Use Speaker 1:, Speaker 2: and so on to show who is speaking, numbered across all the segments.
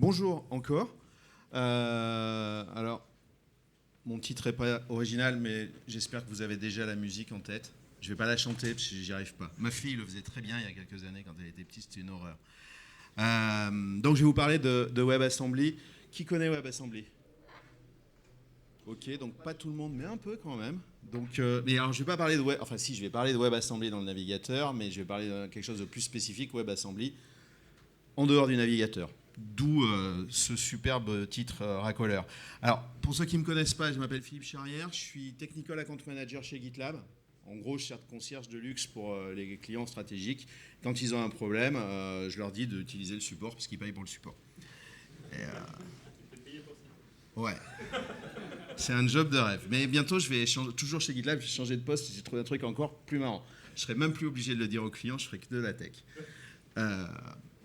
Speaker 1: Bonjour encore. Alors, mon titre n'est pas original, mais j'espère que vous avez déjà la musique en tête. Je ne vais pas la chanter parce que j'y arrive pas. Ma fille le faisait très bien il y a quelques années quand elle était petite, c'était une horreur. Donc je vais vous parler de WebAssembly. Qui connaît WebAssembly? Ok, donc pas tout le monde, mais un peu quand même. Donc, mais alors je vais pas parler de enfin si, je vais parler de WebAssembly dans le navigateur, mais je vais parler de quelque chose de plus spécifique, WebAssembly, en dehors du navigateur. D'où ce superbe titre racoleur. Alors, pour ceux qui ne me connaissent pas, je m'appelle Philippe Charrière, je suis Technical Account Manager chez GitLab. En gros, je sers de concierge de luxe pour les clients stratégiques. Quand ils ont un problème, je leur dis d'utiliser le support parce qu'ils payent pour le support. Ouais, c'est un job de rêve. Mais bientôt, je vais changer, toujours chez GitLab, je vais changer de poste et j'ai trouvé un truc encore plus marrant. Je serai même plus obligé de le dire aux clients, je ferai que de la tech.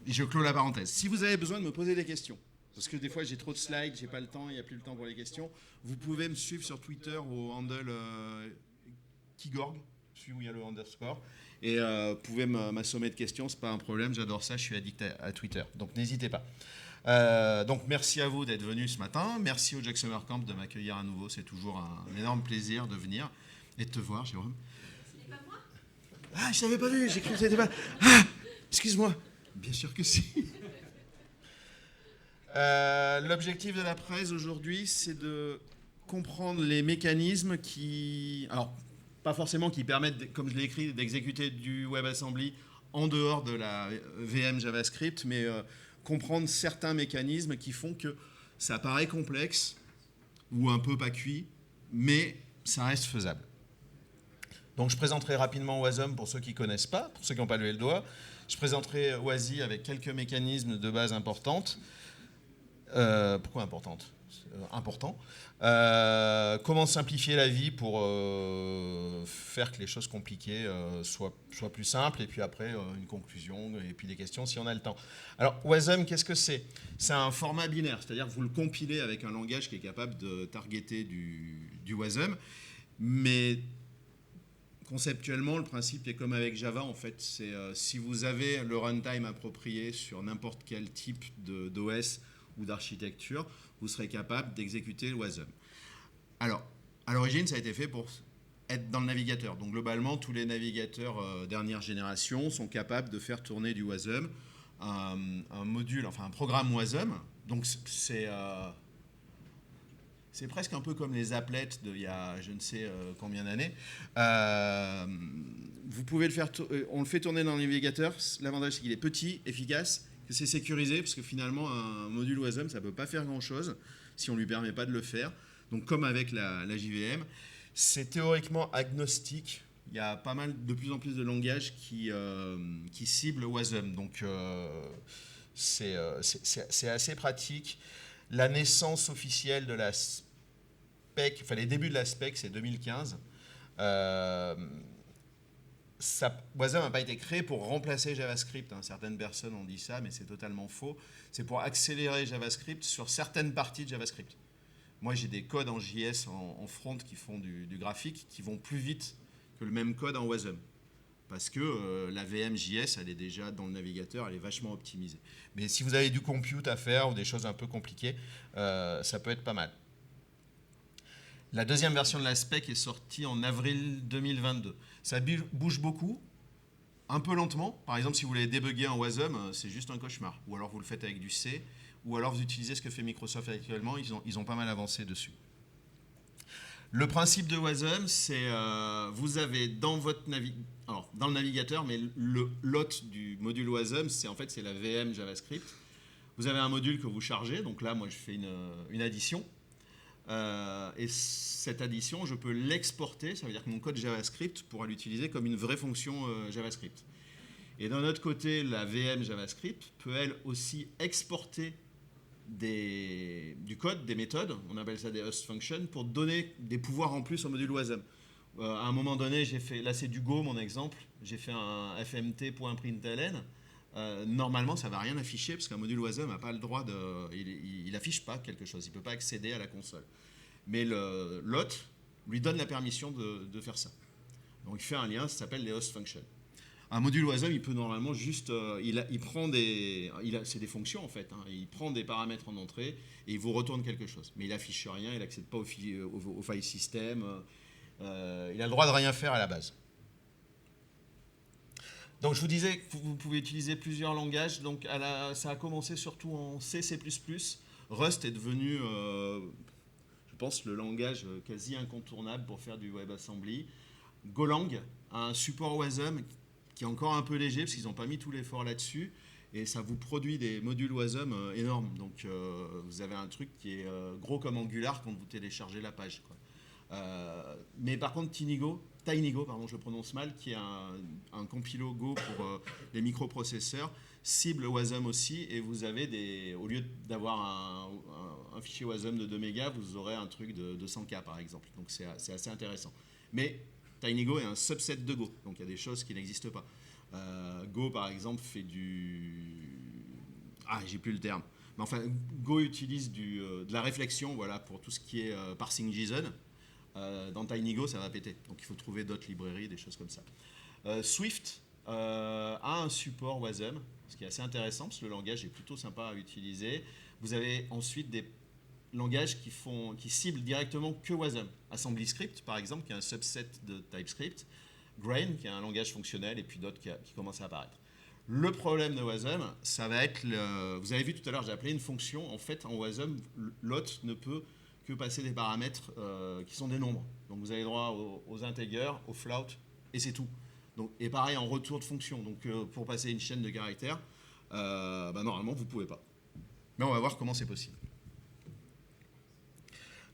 Speaker 1: Je clôt la parenthèse. Si vous avez besoin de me poser des questions, parce que des fois j'ai trop de slides, j'ai pas le temps, il n'y a plus le temps pour les questions, vous pouvez me suivre sur Twitter au handle Kigorg, celui où il y a le underscore, et vous pouvez m'assommer de questions, c'est pas un problème, j'adore ça, je suis addict à Twitter, donc n'hésitez pas. Donc merci à vous d'être venus ce matin, merci au Jack Summer Camp de m'accueillir à nouveau, c'est toujours un énorme plaisir de venir et de te voir, Jérôme.
Speaker 2: C'est pas moi?
Speaker 1: Ah, je t'avais pas vu, j'ai cru que c'était pas... Ah, excuse-moi. Bien sûr que si. L'objectif de la presse aujourd'hui, c'est de comprendre les mécanismes qui... Alors, pas forcément qui permettent, comme je l'ai écrit, d'exécuter du WebAssembly en dehors de la VM JavaScript, mais comprendre certains mécanismes qui font que ça paraît complexe ou un peu pas cuit, mais ça reste faisable. Donc je présenterai rapidement Wasm pour ceux qui ne connaissent pas, pour ceux qui n'ont pas levé le doigt. Je présenterai WASI avec quelques mécanismes de base importantes. Pourquoi importantes? Important. Comment simplifier la vie pour faire que les choses compliquées soient plus simples, et puis après une conclusion, et puis des questions si on a le temps. Alors Wasm, qu'est-ce que c'est? C'est un format binaire, c'est-à-dire que vous le compilez avec un langage qui est capable de targeter du Wasm, mais conceptuellement, le principe est comme avec Java, en fait. C'est si vous avez le runtime approprié sur n'importe quel type d'OS ou d'architecture, vous serez capable d'exécuter le Wasm. Alors, à l'origine, ça a été fait pour être dans le navigateur. Donc, globalement, tous les navigateurs dernière génération sont capables de faire tourner du Wasm, un module, enfin un programme Wasm. Donc, c'est presque un peu comme les applets d'il y a je ne sais combien d'années. Vous pouvez le faire, on le fait tourner dans le navigateur. L'avantage, c'est qu'il est petit, efficace, que c'est sécurisé, parce que finalement, un module Wasm, ça ne peut pas faire grand-chose si on ne lui permet pas de le faire. Donc, comme avec la JVM, c'est théoriquement agnostique. Il y a pas mal, de plus en plus de langages qui ciblent Wasm. Donc, c'est assez pratique. La naissance officielle de la spec, enfin les débuts de la spec, c'est 2015. Wasm n'a pas été créé pour remplacer JavaScript. Certaines personnes ont dit ça, mais c'est totalement faux. C'est pour accélérer JavaScript sur certaines parties de JavaScript. Moi, j'ai des codes en JS, en front, qui font du graphique, qui vont plus vite que le même code en Wasm. Parce que la VM JS, elle est déjà dans le navigateur, elle est vachement optimisée. Mais si vous avez du compute à faire ou des choses un peu compliquées, ça peut être pas mal. La deuxième version de la spec est sortie en avril 2022. Ça bouge beaucoup, un peu lentement. Par exemple, si vous voulez débugger un Wasm, c'est juste un cauchemar. Ou alors vous le faites avec du C, ou alors vous utilisez ce que fait Microsoft actuellement, ils ont pas mal avancé dessus. Le principe de Wasm, c'est vous avez dans votre dans le navigateur, mais le lot du module Wasm, c'est la VM JavaScript. Vous avez un module que vous chargez, donc là, moi, je fais une addition. Et cette addition, je peux l'exporter, ça veut dire que mon code JavaScript pourra l'utiliser comme une vraie fonction JavaScript. Et d'un autre côté, la VM JavaScript peut elle aussi exporter du code, des méthodes, on appelle ça des host functions, pour donner des pouvoirs en plus au module Wasm. À un moment donné, là c'est du Go mon exemple, j'ai fait un fmt.println. Normalement, ça ne va rien afficher parce qu'un module Wasm n'a pas le droit il n'affiche pas quelque chose, il ne peut pas accéder à la console. Mais le lot lui donne la permission de faire ça. Donc il fait un lien, ça s'appelle les host functions. Un module WASM, il peut normalement juste, il prend c'est des fonctions en fait. Hein. Il prend des paramètres en entrée et il vous retourne quelque chose. Mais il affiche rien, il n'accède pas au file system. Il a le droit de rien faire à la base. Donc je vous disais que vous pouvez utiliser plusieurs langages. Donc ça a commencé surtout en C, C++. Rust est devenu, je pense, le langage quasi incontournable pour faire du WebAssembly. Golang a un support WASM qui est encore un peu léger parce qu'ils n'ont pas mis tout l'effort là-dessus. Et ça vous produit des modules WASM énormes. Donc vous avez un truc qui est gros comme Angular quand vous téléchargez la page, quoi. Mais par contre, TinyGo, pardon, je le prononce mal, qui est un compilo Go pour les microprocesseurs, cible WASM aussi, et vous avez au lieu d'avoir un fichier WASM de 2 mégas, vous aurez un truc de 200K par exemple. Donc c'est assez intéressant. Mais TinyGo est un subset de Go, donc il y a des choses qui n'existent pas. Go par exemple fait j'ai plus le terme. Mais enfin, Go utilise de la réflexion, voilà, pour tout ce qui est parsing JSON. Dans TinyGo, ça va péter. Donc il faut trouver d'autres librairies, des choses comme ça. Swift a un support WASM, ce qui est assez intéressant, parce que le langage est plutôt sympa à utiliser. Vous avez ensuite des langages qui ciblent directement que WASM. AssemblyScript, par exemple, qui est un subset de TypeScript. Grain, qui est un langage fonctionnel, et puis d'autres qui commencent à apparaître. Le problème de WASM, ça va être, vous avez vu tout à l'heure, j'ai appelé une fonction, en fait, en WASM, l'hôte ne peut que passer des paramètres qui sont des nombres. Donc vous avez droit aux integers, aux floats, et c'est tout. Donc, et pareil en retour de fonction. Donc pour passer une chaîne de caractères, normalement vous ne pouvez pas. Mais on va voir comment c'est possible.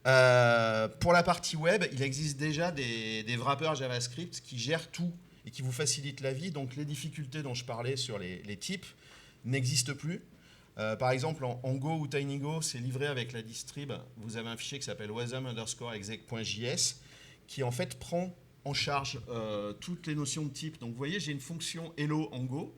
Speaker 1: Pour la partie web, il existe déjà des wrappers JavaScript qui gèrent tout et qui vous facilitent la vie. Donc les difficultés dont je parlais sur les types n'existent plus. Par exemple, en Go ou TinyGo, c'est livré avec la distrib. Vous avez un fichier qui s'appelle wasm_exec.js qui en fait prend en charge toutes les notions de type. Donc vous voyez, j'ai une fonction hello en Go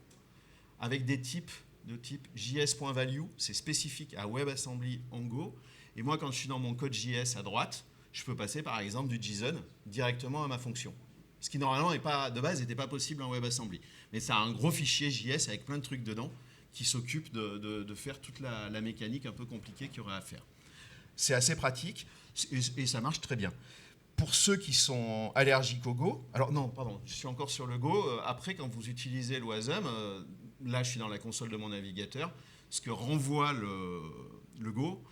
Speaker 1: avec des types de type js.value. C'est spécifique à WebAssembly en Go. Et moi, quand je suis dans mon code JS à droite, je peux passer par exemple du JSON directement à ma fonction. Ce qui normalement de base n'était pas possible en WebAssembly. Mais ça a un gros fichier JS avec plein de trucs dedans qui s'occupe de faire toute la mécanique un peu compliquée qu'il y aurait à faire. C'est assez pratique et ça marche très bien. Pour ceux qui sont allergiques au Go, alors non, pardon, je suis encore sur le Go. Après, quand vous utilisez le WASM, là je suis dans la console de mon navigateur, ce que renvoie le Go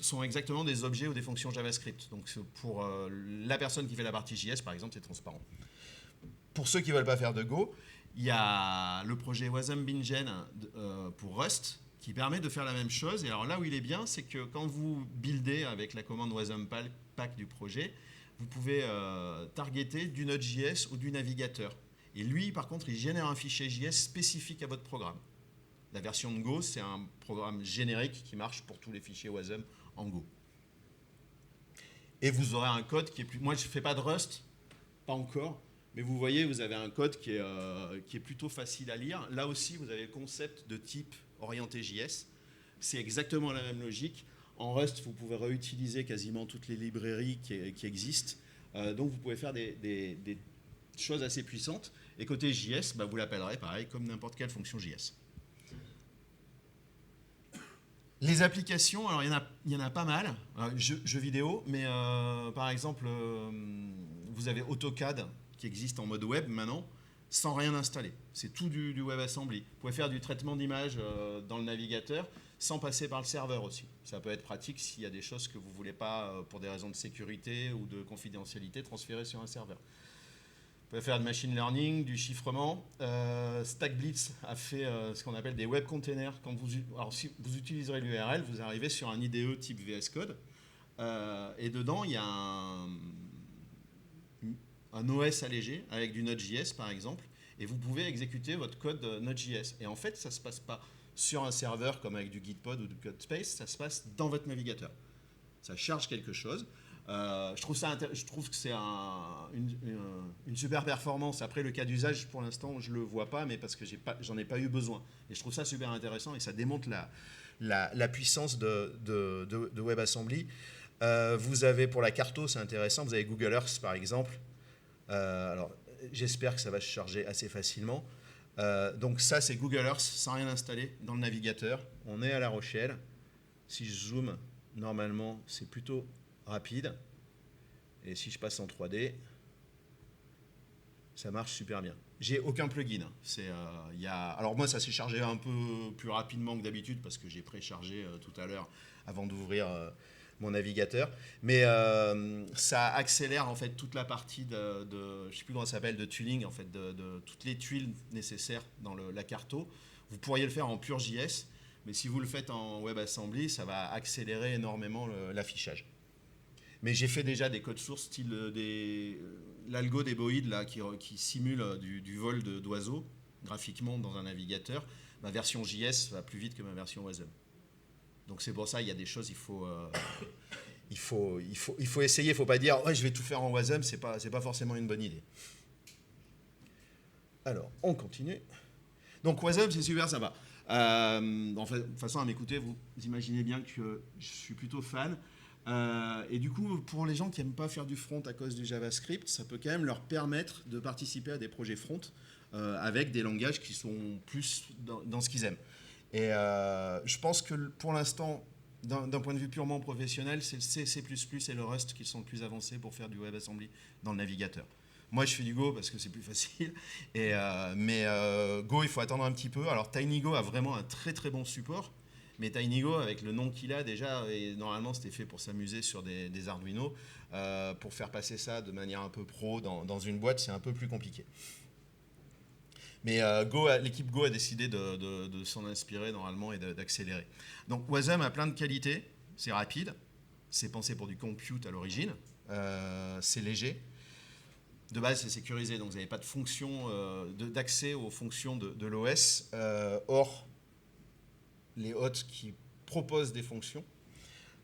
Speaker 1: sont exactement des objets ou des fonctions JavaScript. Donc pour la personne qui fait la partie JS, par exemple, c'est transparent. Pour ceux qui ne veulent pas faire de Go, il y a le projet Wasm Bingen pour Rust qui permet de faire la même chose. Et alors là où il est bien, c'est que quand vous buildez avec la commande Wasm pack du projet, vous pouvez targeter du Node.js ou du navigateur. Et lui, par contre, il génère un fichier JS spécifique à votre programme. La version de Go, c'est un programme générique qui marche pour tous les fichiers Wasm en Go. Et vous aurez un code qui est plus... Moi, je ne fais pas de Rust, pas encore. Mais vous voyez, vous avez un code qui est plutôt facile à lire. Là aussi, vous avez le concept de type orienté JS. C'est exactement la même logique. En Rust, vous pouvez réutiliser quasiment toutes les librairies qui existent. Donc, vous pouvez faire des choses assez puissantes. Et côté JS, vous l'appellerez pareil, comme n'importe quelle fonction JS. Les applications, alors il y en a pas mal. Jeux vidéo, mais par exemple, vous avez AutoCAD, qui existe en mode web maintenant, sans rien installer. C'est tout du WebAssembly. Vous pouvez faire du traitement d'image dans le navigateur sans passer par le serveur aussi. Ça peut être pratique s'il y a des choses que vous ne voulez pas, pour des raisons de sécurité ou de confidentialité, transférer sur un serveur. Vous pouvez faire du machine learning, du chiffrement. StackBlitz a fait ce qu'on appelle des web containers. Alors si vous utiliserez l'URL, vous arrivez sur un IDE type VS Code. Et dedans, il y a un OS allégé avec du Node.js par exemple, et vous pouvez exécuter votre code Node.js. Et en fait, ça ne se passe pas sur un serveur comme avec du Gitpod ou du Codespace, ça se passe dans votre navigateur. Ça charge quelque chose. Je trouve que c'est une super performance. Après, le cas d'usage, pour l'instant, je ne le vois pas, mais parce que j'en ai pas eu besoin. Et je trouve ça super intéressant et ça démontre la puissance de WebAssembly. Vous avez, pour la carto, c'est intéressant, vous avez Google Earth, par exemple. Alors, j'espère que ça va se charger assez facilement. Donc ça, c'est Google Earth sans rien installer dans le navigateur. On est à La Rochelle. Si je zoome, normalement, c'est plutôt rapide. Et si je passe en 3D, ça marche super bien. J'ai aucun plugin. Alors moi, ça s'est chargé un peu plus rapidement que d'habitude parce que j'ai préchargé tout à l'heure avant d'ouvrir mon navigateur. Mais ça accélère en fait toute la partie je ne sais plus comment ça s'appelle, de tuning, en fait, de toutes les tuiles nécessaires dans la carto. Vous pourriez le faire en pur JS, mais si vous le faites en WebAssembly, ça va accélérer énormément l'affichage. Mais j'ai fait déjà des codes sources style l'algo des boïdes là, qui simule du vol d'oiseaux graphiquement dans un navigateur. Ma version JS va plus vite que ma version WASM. Donc c'est pour ça il y a des choses, il faut essayer. Il ne faut pas dire ouais, je vais tout faire en WASM, c'est pas forcément une bonne idée. Alors, on continue. Donc WASM, c'est super sympa. En fait, de toute façon, à m'écouter, vous imaginez bien que je suis plutôt fan. Et du coup, pour les gens qui n'aiment pas faire du front à cause du JavaScript, ça peut quand même leur permettre de participer à des projets front avec des langages qui sont plus dans ce qu'ils aiment. Et je pense que pour l'instant, d'un point de vue purement professionnel, c'est le C, C++ et le Rust qui sont le plus avancés pour faire du WebAssembly dans le navigateur. Moi, je fais du Go parce que c'est plus facile. Mais Go, il faut attendre un petit peu. Alors, TinyGo a vraiment un très très bon support. Mais TinyGo, avec le nom qu'il a déjà, et normalement c'était fait pour s'amuser sur des Arduino, pour faire passer ça de manière un peu pro dans une boîte, c'est un peu plus compliqué. Mais l'équipe Go a décidé de s'en inspirer normalement et d'accélérer. Donc WASM a plein de qualités, c'est rapide, c'est pensé pour du compute à l'origine, c'est léger. De base, c'est sécurisé, donc vous n'avez pas de fonction d'accès aux fonctions de l'OS. Or, les hôtes qui proposent des fonctions,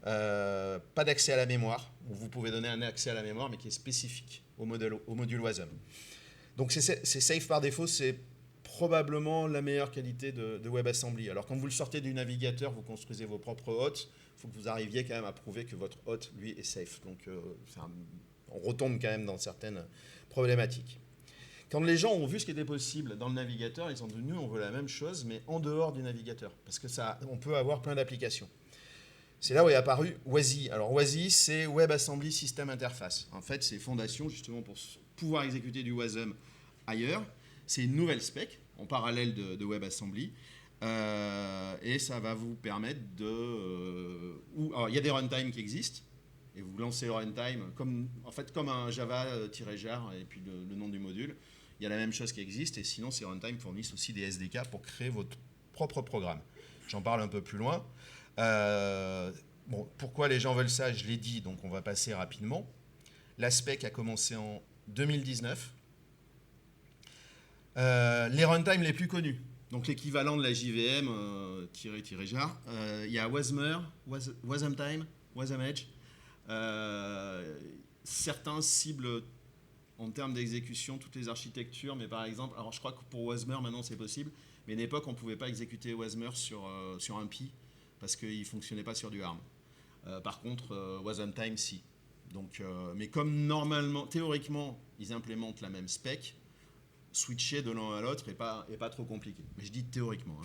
Speaker 1: pas d'accès à la mémoire. Vous pouvez donner un accès à la mémoire, mais qui est spécifique au module WASM. Donc c'est safe par défaut, c'est probablement la meilleure qualité de WebAssembly. Alors quand vous le sortez du navigateur, vous construisez vos propres hôtes, il faut que vous arriviez quand même à prouver que votre hôte, lui, est safe. Donc on retombe quand même dans certaines problématiques. Quand les gens ont vu ce qui était possible dans le navigateur, ils ont dit nous, on veut la même chose, mais en dehors du navigateur, parce que on peut avoir plein d'applications. C'est là où est apparu WASI. Alors WASI, c'est WebAssembly System Interface. En fait, c'est fondation justement pour pouvoir exécuter du WASM ailleurs. C'est une nouvelle spec en parallèle de WebAssembly. Et ça va vous permettre alors, il y a des runtimes qui existent. Et vous lancez le runtime comme un Java-jar et puis le nom du module. Il y a la même chose qui existe. Et sinon, ces runtimes fournissent aussi des SDK pour créer votre propre programme. J'en parle un peu plus loin. Pourquoi les gens veulent ça, je l'ai dit, donc on va passer rapidement. La spec a commencé en 2019. Les runtimes les plus connus, donc l'équivalent de la JVM _jar, il y a Wasmer, Wasmtime, Wasmedge. Certains ciblent en termes d'exécution toutes les architectures, mais par exemple, alors je crois que pour Wasmer maintenant c'est possible, mais à une époque on ne pouvait pas exécuter Wasmer sur un Pi parce qu'il ne fonctionnait pas sur du ARM. Par contre, Wasmtime si. Donc, mais comme normalement, théoriquement, ils implémentent la même spec, switcher de l'un à l'autre n'est pas trop compliqué. Mais je dis théoriquement.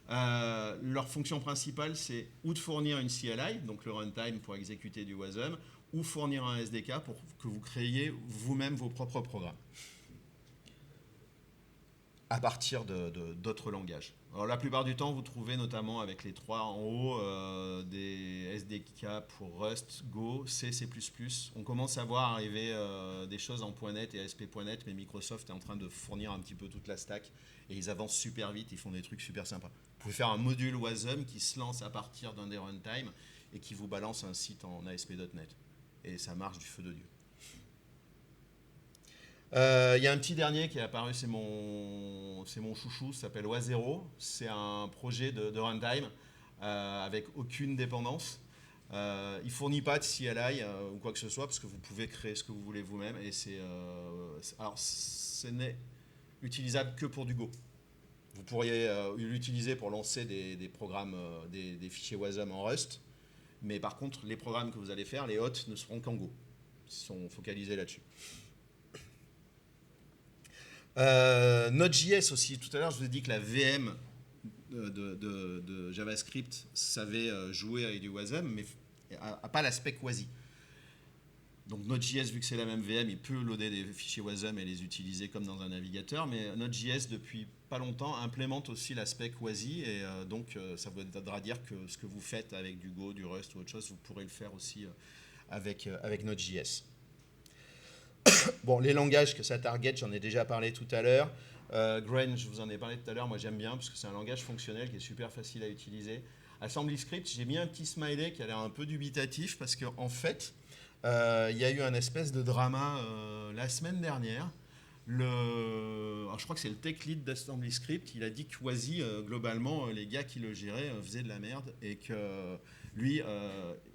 Speaker 1: Leur fonction principale, c'est ou de fournir une CLI, donc le runtime pour exécuter du WASM, ou fournir un SDK pour que vous créiez vous-même vos propres programmes à partir d'autres langages. Alors, la plupart du temps, vous trouvez notamment avec les trois en haut des SDK pour Rust, Go, C, C++. On commence à voir arriver des choses en .NET et ASP.NET, mais Microsoft est en train de fournir un petit peu toute la stack et ils avancent super vite, ils font des trucs super sympas. Vous pouvez faire un module WASM qui se lance à partir d'un des runtime et qui vous balance un site en ASP.NET. Et ça marche du feu de Dieu. Il y a un petit dernier qui est apparu, c'est mon chouchou, ça s'appelle WASero. C'est un projet de runtime avec aucune dépendance. Il ne fournit pas de CLI ou quoi que ce soit parce que vous pouvez créer ce que vous voulez vous-même. Et alors, ce n'est utilisable que pour du Go. Vous pourriez l'utiliser pour lancer des programmes, des fichiers WASM en Rust. Mais par contre, les programmes que vous allez faire, les hôtes ne seront qu'en Go. Ils sont focalisés là-dessus. Node.js aussi, tout à l'heure je vous ai dit que la VM de JavaScript savait jouer avec du WASM, mais n'a pas l'aspect quasi. Donc Node.js, vu que c'est la même VM, il peut loader des fichiers WASM et les utiliser comme dans un navigateur, mais Node.js, depuis pas longtemps, implémente aussi l'aspect quasi, et donc ça voudra dire que ce que vous faites avec du Go, du Rust ou autre chose, vous pourrez le faire aussi avec Node.js. Bon, les langages que ça target, j'en ai déjà parlé tout à l'heure. Grain, je vous en ai parlé tout à l'heure, moi j'aime bien, parce que c'est un langage fonctionnel qui est super facile à utiliser. AssemblyScript, j'ai mis un petit smiley qui a l'air un peu dubitatif, parce qu'en fait, il y a eu un espèce de drama la semaine dernière. Alors, je crois que c'est le tech lead d'AssemblyScript. Il a dit que Wazy, globalement, les gars qui le géraient faisaient de la merde et que lui,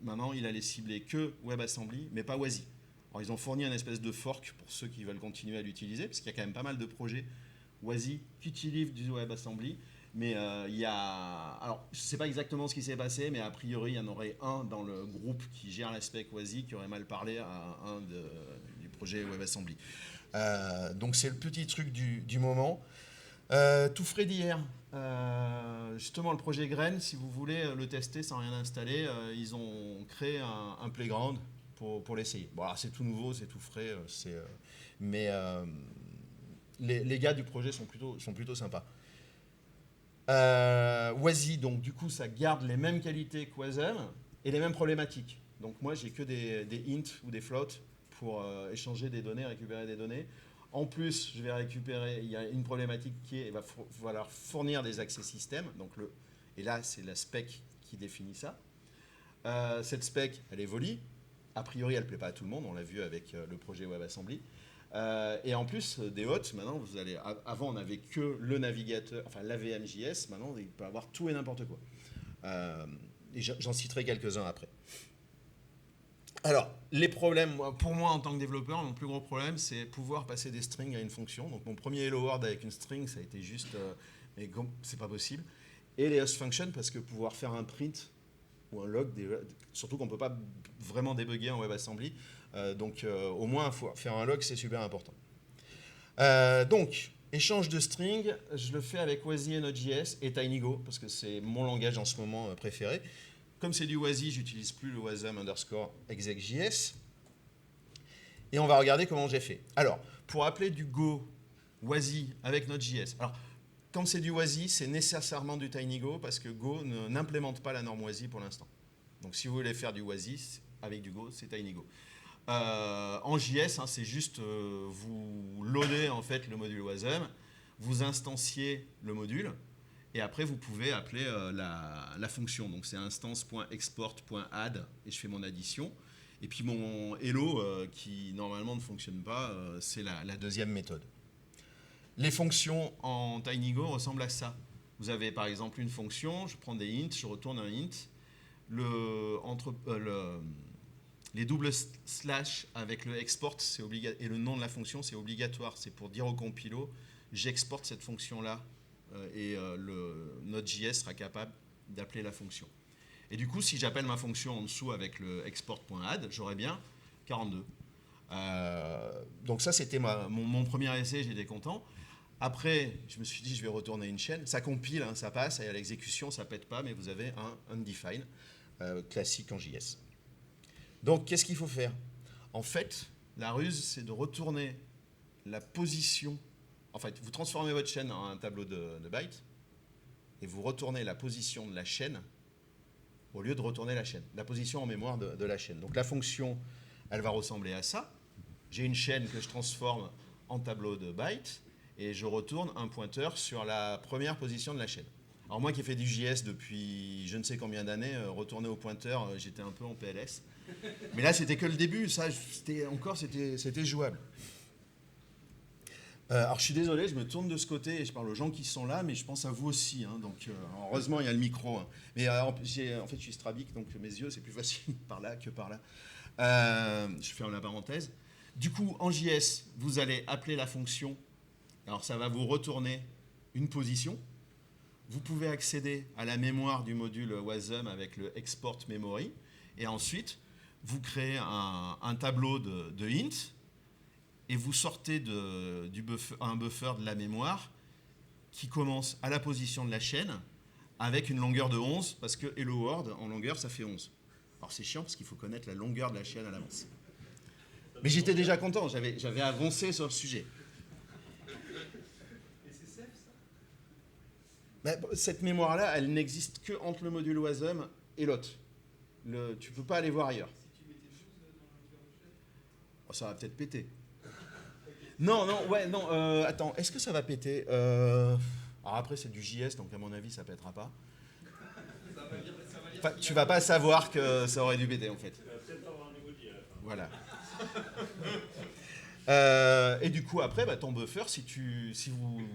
Speaker 1: maintenant, il allait cibler que WebAssembly, mais pas Wazy. Alors, ils ont fourni un espèce de fork pour ceux qui veulent continuer à l'utiliser, parce qu'il y a quand même pas mal de projets Wazy qui utilisent du WebAssembly. Mais il y a. Alors, je ne sais pas exactement ce qui s'est passé, mais a priori, il y en aurait un dans le groupe qui gère l'aspect Wazy qui aurait mal parlé à un du projet WebAssembly. Donc, c'est le petit truc du moment. Tout frais d'hier. Justement, le projet Grain, si vous voulez le tester sans rien installer, ils ont créé un playground pour l'essayer. Bon, alors, c'est tout nouveau, c'est tout frais, mais les gars du projet sont plutôt sympas. Wazy, donc du coup, ça garde les mêmes qualités que Wasm et les mêmes problématiques. Donc moi, j'ai que des int ou des floats pour échanger des données, récupérer des données. En plus, je vais récupérer, il y a une problématique qui est, il va falloir fournir des accès système. Et là, c'est la spec qui définit ça. Cette spec, elle évolue. A priori, elle ne plaît pas à tout le monde. On l'a vu avec le projet WebAssembly. Et en plus des hôtes, maintenant, avant on n'avait que le navigateur, enfin l'AVM.js, maintenant il peut avoir tout et n'importe quoi. Et j'en citerai quelques-uns après. Alors, les problèmes, pour moi en tant que développeur, mon plus gros problème, c'est pouvoir passer des strings à une fonction. Donc mon premier Hello World avec une string, ça a été juste, mais c'est pas possible. Et les host functions, parce que pouvoir faire un print ou un log, surtout qu'on ne peut pas vraiment débugger en WebAssembly, donc au moins faire un log, c'est super important. Donc, échange de string, je le fais avec Wazy et Node.js et TinyGo, parce que c'est mon langage en ce moment préféré. Comme c'est du Wazy, j'utilise plus le wasm_exec.js. Et on va regarder comment j'ai fait. Alors, pour appeler du Go Wazy avec Node.js, alors, quand c'est du Wazy, c'est nécessairement du TinyGo, parce que Go n'implémente pas la norme Wazy pour l'instant. Donc, si vous voulez faire du Wazy avec du Go, c'est TinyGo. En JS, c'est juste vous loadez en fait le module WASM, vous instanciez le module et après vous pouvez appeler la fonction. Donc c'est instance.export.add et je fais mon addition. Et puis mon hello qui normalement ne fonctionne pas, c'est la deuxième méthode. Les fonctions en TinyGo ressemblent à ça. Vous avez par exemple une fonction, je prends des int, je retourne un int. Les doubles slash avec le export et le nom de la fonction, c'est obligatoire. C'est pour dire au compilo, j'exporte cette fonction-là et le Node.js sera capable d'appeler la fonction. Et du coup, si j'appelle ma fonction en dessous avec le export.add, j'aurai bien 42. Donc ça, c'était mon premier essai, j'étais content. Après, je me suis dit, je vais retourner une chaîne. Ça compile, ça passe, et à l'exécution, ça ne pète pas, mais vous avez un undefined classique en JS. Donc, qu'est-ce qu'il faut faire? En fait, la ruse, c'est de retourner la position. En fait, vous transformez votre chaîne en un tableau de bytes et vous retournez la position de la chaîne au lieu de retourner la chaîne, la position en mémoire de la chaîne. Donc, la fonction, elle va ressembler à ça. J'ai une chaîne que je transforme en tableau de bytes et je retourne un pointeur sur la première position de la chaîne. Alors, moi qui ai fait du JS depuis je ne sais combien d'années, retourner au pointeur, j'étais un peu en PLS. Mais là, c'était que le début, ça, c'était jouable. Alors, je suis désolé, je me tourne de ce côté et je parle aux gens qui sont là, mais je pense à vous aussi. Donc, heureusement, il y a le micro. Mais en fait, je suis strabique, donc mes yeux, c'est plus facile par là que par là. Je ferme la parenthèse. Du coup, en JS, vous allez appeler la fonction. Alors, ça va vous retourner une position. Vous pouvez accéder à la mémoire du module WASM avec le export memory. Et ensuite, vous créez un tableau de int et vous sortez un buffer de la mémoire qui commence à la position de la chaîne avec une longueur de 11, parce que hello world, en longueur, ça fait 11. Alors c'est chiant, parce qu'il faut connaître la longueur de la chaîne à l'avance. Mais j'étais déjà content, j'avais avancé sur le sujet.
Speaker 2: Et c'est safe, ça?
Speaker 1: Cette mémoire-là, elle n'existe que entre le module WASM et l'autre. Tu ne peux pas aller voir ailleurs.
Speaker 2: Si tu mettais 12 dans le cœur de chaîne?
Speaker 1: Oh, ça va peut-être péter. Non, attends, est-ce que ça va péter Alors après, c'est du JS, donc à mon avis, ça pètera pas. Enfin, tu vas pas savoir que ça aurait dû péter, en fait.
Speaker 3: Tu vas peut-être avoir un emoji à la fin.
Speaker 1: Voilà. Et du coup, après, ton buffer, si vous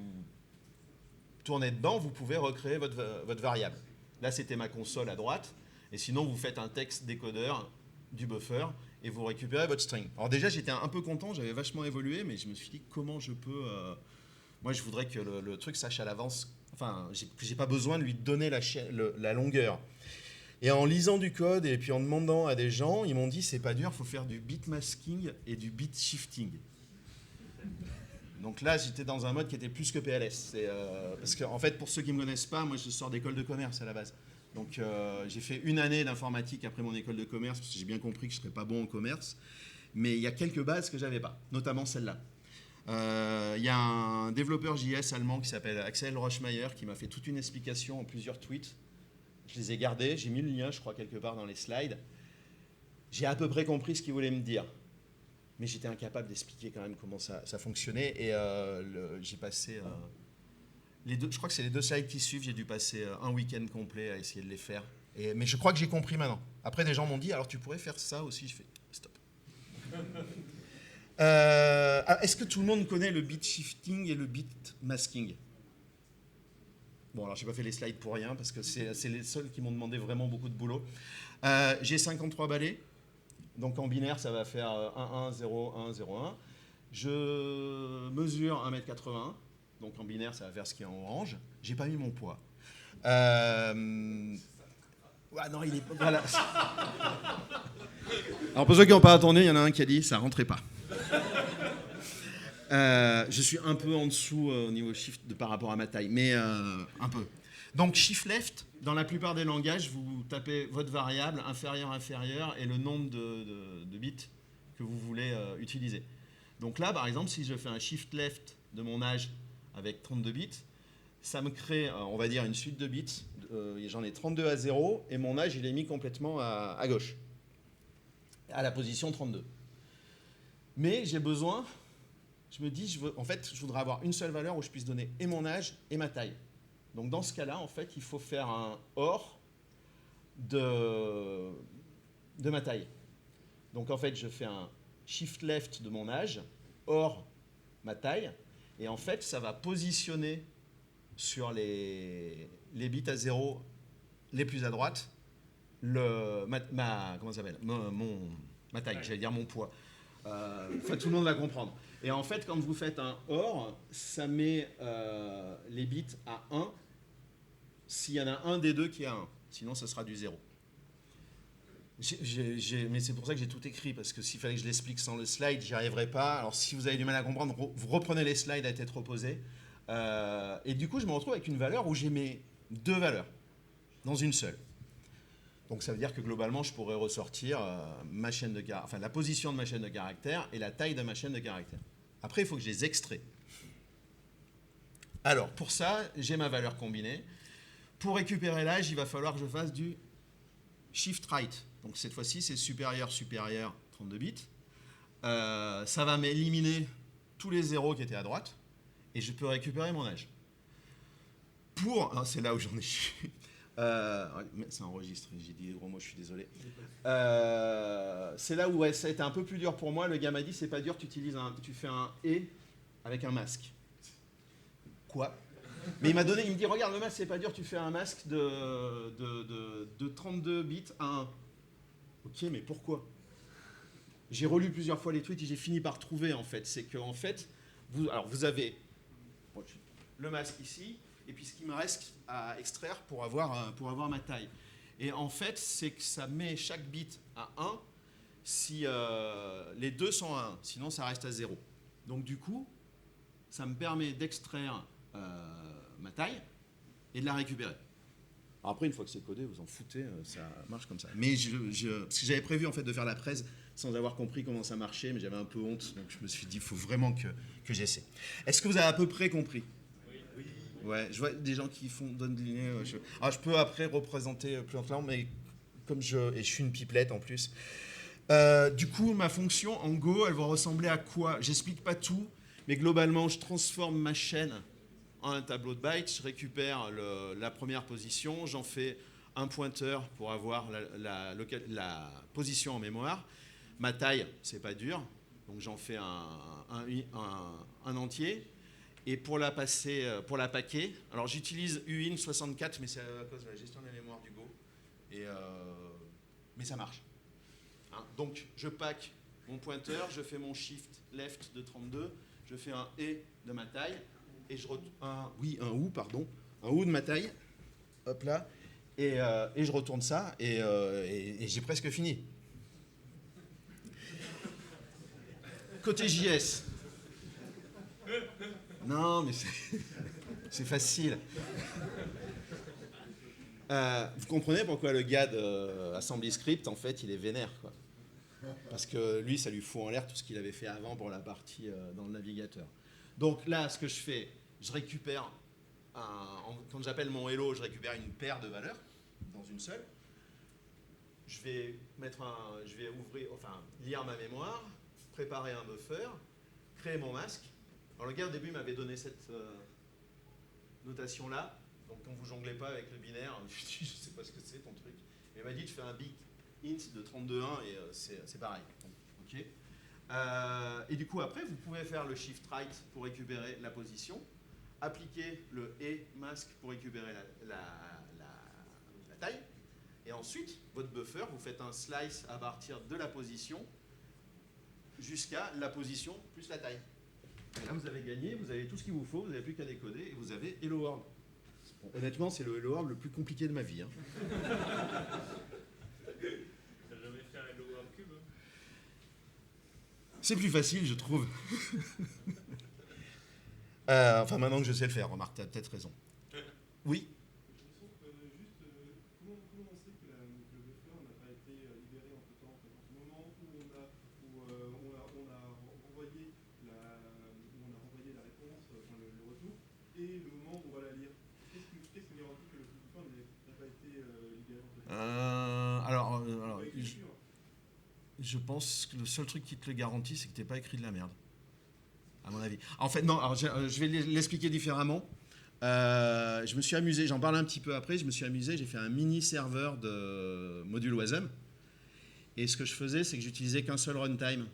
Speaker 1: tournez dedans, vous pouvez recréer votre variable. Là, c'était ma console à droite. Et sinon, vous faites un texte décodeur du buffer et vous récupérez votre string. Alors déjà, j'étais un peu content, j'avais vachement évolué, mais je me suis dit comment je peux... Moi, je voudrais que le truc sache à l'avance, enfin, que j'ai pas besoin de lui donner la longueur. Et en lisant du code et puis en demandant à des gens, ils m'ont dit c'est pas dur, il faut faire du bit masking et du bit shifting. Donc là, j'étais dans un mode qui était plus que PLS. Parce que, en fait, pour ceux qui ne me connaissent pas, moi, je sors d'école de commerce à la base. Donc, j'ai fait une année d'informatique après mon école de commerce, parce que j'ai bien compris que je ne serais pas bon en commerce. Mais il y a quelques bases que je n'avais pas, notamment celle-là. Il y a un développeur JS allemand qui s'appelle Axel Rochmeyer qui m'a fait toute une explication en plusieurs tweets. Je les ai gardés, j'ai mis le lien, je crois, quelque part dans les slides. J'ai à peu près compris ce qu'il voulait me dire. Mais j'étais incapable d'expliquer quand même comment ça fonctionnait. Et j'ai passé... je crois que c'est les 2 slides qui suivent. J'ai dû passer un week-end complet à essayer de les faire. Mais je crois que j'ai compris maintenant. Après, des gens m'ont dit, alors tu pourrais faire ça aussi. Je fais, stop. Est-ce que tout le monde connaît le bit shifting et le bit masking? Bon, alors je n'ai pas fait les slides pour rien, parce que c'est les seuls qui m'ont demandé vraiment beaucoup de boulot. J'ai 53 balais. Donc en binaire, ça va faire 1, 1, 0, 1, 0, 1. Je mesure 1m80. Donc en binaire, ça va faire ce qui est en orange. J'ai pas mis mon poids. Non, il est pas... Voilà. Alors pour ceux qui n'ont pas attendu, il y en a un qui a dit ça rentrait pas. Je suis un peu en dessous au niveau shift par rapport à ma taille, mais un peu. Donc shift left, dans la plupart des langages, vous tapez votre variable inférieur et le nombre de bits que vous voulez utiliser. Donc là, par exemple, si je fais un shift left de mon âge avec 32 bits, ça me crée, on va dire, une suite de bits. J'en ai 32 à 0 et mon âge, il est mis complètement à gauche, à la position 32. Mais j'ai besoin, je me dis, en fait, je voudrais avoir une seule valeur où je puisse donner et mon âge et ma taille. Donc dans ce cas-là, en fait, il faut faire un OR de ma taille. Donc en fait, je fais un shift left de mon âge, OR ma taille, et en fait, ça va positionner sur les bits à 0 les plus à droite ma taille, j'allais dire mon poids. Enfin, tout le monde va comprendre. Et en fait, quand vous faites un OR, ça met les bits à 1 s'il y en a un des deux qui est à 1. Sinon, ça sera du 0. Mais c'est pour ça que j'ai tout écrit, parce que s'il fallait que je l'explique sans le slide, j'y arriverais pas. Alors, si vous avez du mal à comprendre, vous reprenez les slides à tête reposée. Et du coup, je me retrouve avec une valeur où j'ai mes 2 valeurs dans une seule. Donc ça veut dire que globalement, je pourrais ressortir la position de ma chaîne de caractères et la taille de ma chaîne de caractères. Après, il faut que je les extrais. Alors, pour ça, j'ai ma valeur combinée. Pour récupérer l'âge, il va falloir que je fasse du shift right. Donc cette fois-ci, c'est supérieur, 32 bits. Ça va m'éliminer tous les zéros qui étaient à droite et je peux récupérer mon âge. C'est là où j'en ai chié. C'est enregistré, j'ai dit gros mots, je suis désolé. C'est là où ça a été un peu plus dur pour moi. Le gars m'a dit c'est pas dur, tu fais un et avec un masque. Quoi? Mais il me dit regarde, le masque c'est pas dur, tu fais un masque de 32 bits à 1. Ok, mais pourquoi? J'ai relu plusieurs fois les tweets et j'ai fini par trouver en fait. C'est que en fait, vous avez le masque ici. Et puis ce qui me reste à extraire pour avoir ma taille. Et en fait, c'est que ça met chaque bit à 1 si les deux sont à 1. Sinon, ça reste à 0. Donc du coup, ça me permet d'extraire ma taille et de la récupérer. Alors après, une fois que c'est codé, vous en foutez, ça marche comme ça. Mais parce que j'avais prévu en fait de faire la presse sans avoir compris comment ça marchait, mais j'avais un peu honte, donc je me suis dit, il faut vraiment que j'essaie. Est-ce que vous avez à peu près compris?
Speaker 3: Oui.
Speaker 1: Ouais, je vois des gens qui donnent des lignes. Alors je peux après représenter plus lentement, mais et je suis une pipelette en plus. Du coup, ma fonction en Go, elle va ressembler à quoi? J'explique pas tout, mais globalement, je transforme ma chaîne en un tableau de bytes, je récupère la première position, j'en fais un pointeur pour avoir la position en mémoire. Ma taille, c'est pas dur, donc j'en fais un entier. Et pour la paquer, alors j'utilise uin64, mais c'est à cause de la gestion des mémoires du Go. Mais ça marche. Hein, donc je pack mon pointeur, je fais mon shift left de 32, je fais un et de ma taille, et un ou de ma taille, hop là, et je retourne ça, et j'ai presque fini. Côté JS. Non, mais c'est facile. Vous comprenez pourquoi le gars d'Assembly Script, en fait, il est vénère, quoi. Parce que lui, ça lui fout en l'air tout ce qu'il avait fait avant pour la partie dans le navigateur. Donc là, ce que je fais, je récupère, quand j'appelle mon hello, je récupère une paire de valeurs dans une seule. Je vais lire ma mémoire, préparer un buffer, créer mon masque. Alors le gars au début m'avait donné cette notation-là. Donc quand vous jonglez pas avec le binaire, je dis je sais pas ce que c'est ton truc. Et il m'a dit je fais un big int de 32.1 et c'est pareil. Donc, ok. Et du coup après vous pouvez faire le shift right pour récupérer la position, appliquer le et masque pour récupérer la taille. Et ensuite, votre buffer, vous faites un slice à partir de la position jusqu'à la position plus la taille. Et là, vous avez gagné, vous avez tout ce qu'il vous faut, vous n'avez plus qu'à décoder et vous avez Hello World. Bon, honnêtement, c'est le Hello World le plus compliqué de ma vie. Hein.
Speaker 3: T'as jamais fait un Hello World Cube?
Speaker 1: C'est plus facile, je trouve. Enfin, maintenant que je sais le faire, remarque, tu as peut-être raison. Oui.
Speaker 2: Comment on sait que le buffer n'a pas été libéré entre temps, en ce moment où on a renvoyé la réponse, enfin le retour, et le moment où on va la lire? Qu'est-ce qui garantit que le buffer n'a pas été libéré entre temps?
Speaker 1: Alors, je pense que le seul truc qui te le garantit, c'est que tu n'es pas écrit de la merde. À mon avis. En fait, non, alors je vais l'expliquer différemment. Je me suis amusé, j'en parle un petit peu après, j'ai fait un mini serveur de module Wasm. Et ce que je faisais, c'est que j'utilisais qu'un seul runtime.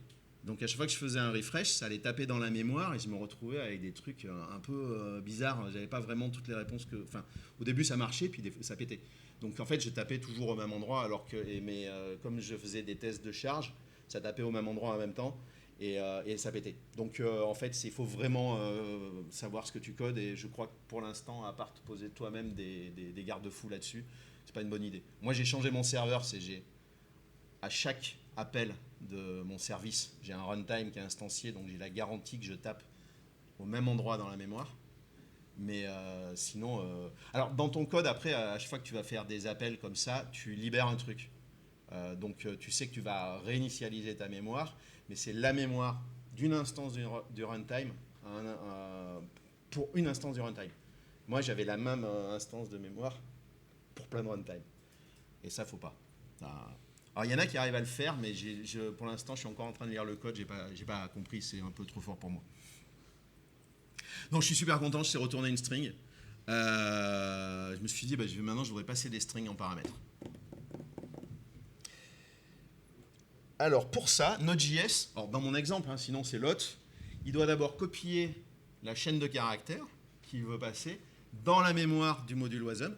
Speaker 1: Donc à chaque fois que je faisais un refresh, ça allait taper dans la mémoire et je me retrouvais avec des trucs un peu bizarres. J'avais pas vraiment toutes les réponses que... Enfin, au début ça marchait, puis ça pétait. Donc en fait, je tapais toujours au même endroit, alors que... Mais comme je faisais des tests de charge, ça tapait au même endroit en même temps. Et ça pétait. Donc en fait, il faut vraiment savoir ce que tu codes. Et je crois que pour l'instant, à part te poser toi-même des garde-fous là-dessus, c'est pas une bonne idée. Moi, j'ai changé mon serveur. À chaque appel de mon service, j'ai un runtime qui est instancié, donc j'ai la garantie que je tape au même endroit dans la mémoire. Mais sinon... Alors, dans ton code, après, à chaque fois que tu vas faire des appels comme ça, tu libères un truc. Donc, tu sais que tu vas réinitialiser ta mémoire, mais c'est la mémoire d'une instance du runtime pour une instance du runtime. Moi, j'avais la même instance de mémoire pour plein de runtime. Et ça, faut pas. Alors, il y en a qui arrivent à le faire, mais pour l'instant, je suis encore en train de lire le code, j'ai pas compris, c'est un peu trop fort pour moi. Donc, je suis super content, je sais retourner une string. Je me suis dit, maintenant, je voudrais passer des strings en paramètres. Alors pour ça, Node.js, dans mon exemple, sinon c'est l'autre, il doit d'abord copier la chaîne de caractères qu'il veut passer dans la mémoire du module Wasm.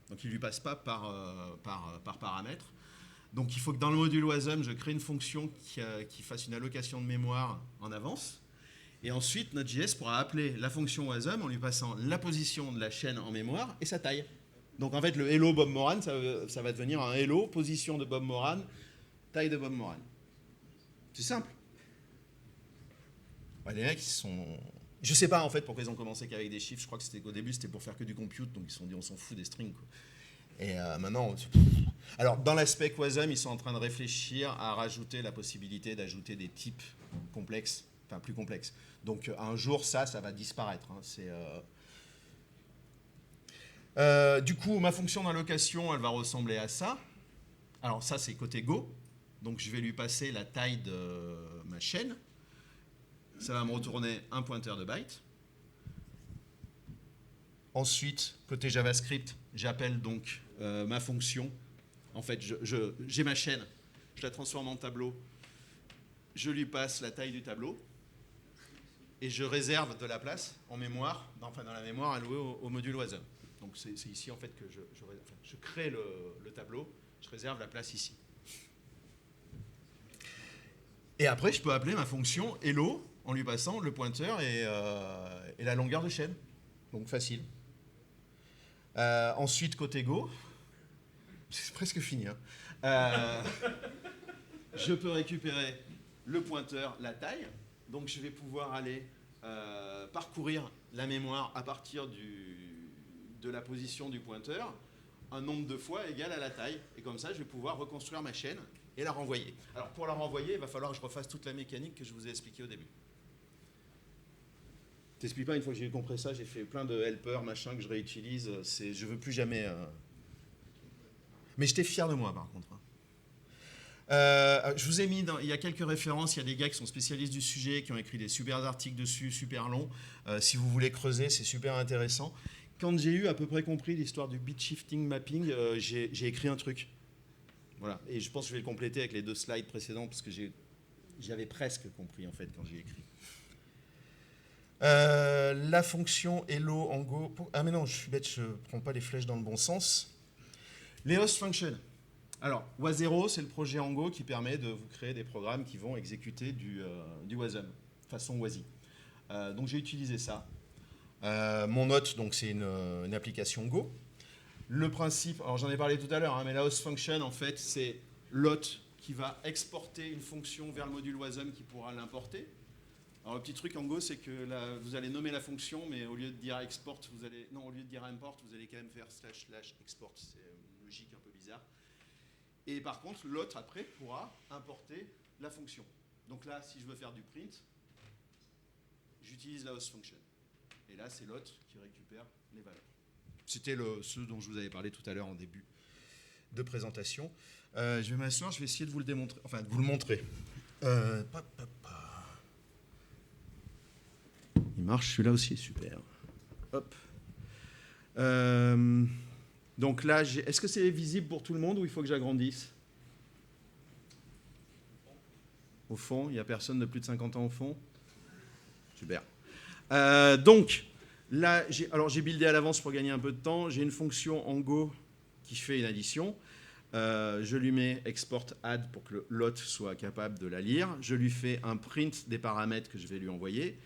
Speaker 1: Donc il ne lui passe pas par paramètre. Donc il faut que dans le module Wasm, je crée une fonction qui fasse une allocation de mémoire en avance. Et ensuite, Node.js pourra appeler la fonction Wasm en lui passant la position de la chaîne en mémoire et sa taille. Donc en fait, le hello Bob Moran, ça va devenir un hello, position de Bob Moran, taille de Bob Moran. C'est simple. Ouais, les mecs, ils sont... Je sais pas en fait pourquoi ils ont commencé qu'avec des chiffres. Je crois que c'était qu'au début c'était pour faire que du compute, donc ils se sont dit on s'en fout des strings, quoi. Et maintenant, alors dans l'aspect Wasm, ils sont en train de réfléchir à rajouter la possibilité d'ajouter des types complexes, enfin plus complexes. Donc un jour ça va disparaître, hein. Du coup, ma fonction d'allocation, elle va ressembler à ça. Alors ça c'est côté Go, donc je vais lui passer la taille de ma chaîne. Ça va me retourner un pointeur de byte. Ensuite, côté JavaScript, j'appelle donc ma fonction. En fait, j'ai ma chaîne, je la transforme en tableau, je lui passe la taille du tableau et je réserve de la place en mémoire, dans la mémoire allouée au module Wasm. Donc c'est ici en fait que je crée le tableau, je réserve la place ici. Et après, je peux appeler ma fonction hello en lui passant le pointeur et la longueur de chaîne. Donc facile. Ensuite, côté Go, c'est presque fini, hein. Je peux récupérer le pointeur, la taille. Donc je vais pouvoir aller parcourir la mémoire à partir de la position du pointeur, un nombre de fois égal à la taille. Et comme ça, je vais pouvoir reconstruire ma chaîne et la renvoyer. Alors pour la renvoyer, il va falloir que je refasse toute la mécanique que je vous ai expliquée au début. T'expliques pas, une fois que j'ai compris ça, j'ai fait plein de helpers, machin, que je réutilise. Je veux plus jamais... Mais j'étais fier de moi, par contre. Je vous ai mis, il y a quelques références, il y a des gars qui sont spécialistes du sujet, qui ont écrit des super articles dessus, super longs. Si vous voulez creuser, c'est super intéressant. Quand j'ai eu à peu près compris l'histoire du bit shifting mapping, j'ai écrit un truc. Voilà. Et je pense que je vais le compléter avec les 2 slides précédents, parce que j'avais presque compris, en fait, quand j'ai écrit. La fonction hello en Go... Ah mais non, je suis bête, je ne prends pas les flèches dans le bon sens. Les host functions. Alors, Was0, c'est le projet en Go qui permet de vous créer des programmes qui vont exécuter du Wasm, façon WASI. Donc j'ai utilisé ça. Mon hôte, donc c'est une application Go. Le principe, alors j'en ai parlé tout à l'heure, hein, mais la host function, en fait, c'est l'hôte qui va exporter une fonction vers le module Wasm qui pourra l'importer. Alors le petit truc en Go, c'est que là, vous allez nommer la fonction, mais au lieu de dire export, au lieu de dire import, vous allez quand même faire / export. C'est une logique un peu bizarre. Et par contre, l'autre après pourra importer la fonction. Donc là, si je veux faire du print, j'utilise la host function. Et là, c'est l'autre qui récupère les valeurs. C'était ce dont je vous avais parlé tout à l'heure en début de présentation. Je vais m'asseoir, je vais essayer de vous le démontrer, enfin de vous le montrer. Il marche, celui-là aussi, super. Hop. Donc là, est-ce que c'est visible pour tout le monde ou il faut que j'agrandisse? Au fond, il n'y a personne de plus de 50 ans au fond? Super. Donc, là, j'ai buildé à l'avance pour gagner un peu de temps. J'ai une fonction en Go qui fait une addition. Je lui mets export add pour que l'hôte soit capable de la lire. Je lui fais un print des paramètres que je vais lui envoyer.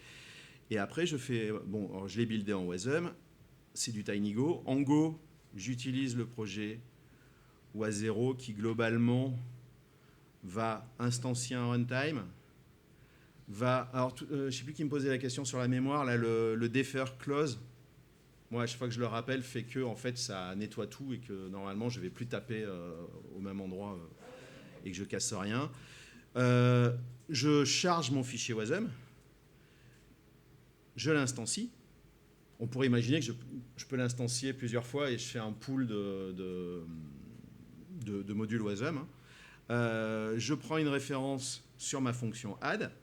Speaker 1: Et après, je l'ai buildé en Wasm. C'est du TinyGo. En Go, j'utilise le projet Was0 qui, globalement, va instancier un runtime. Je ne sais plus qui me posait la question sur la mémoire. Là, le defer clause, moi, à chaque fois que je le rappelle, fait que en fait, ça nettoie tout et que normalement, je ne vais plus taper au même endroit et que je casse rien. Je charge mon fichier Wasm. Je l'instancie. On pourrait imaginer que je peux l'instancier plusieurs fois et je fais un pool de modules Wasm. Je prends une référence sur ma fonction add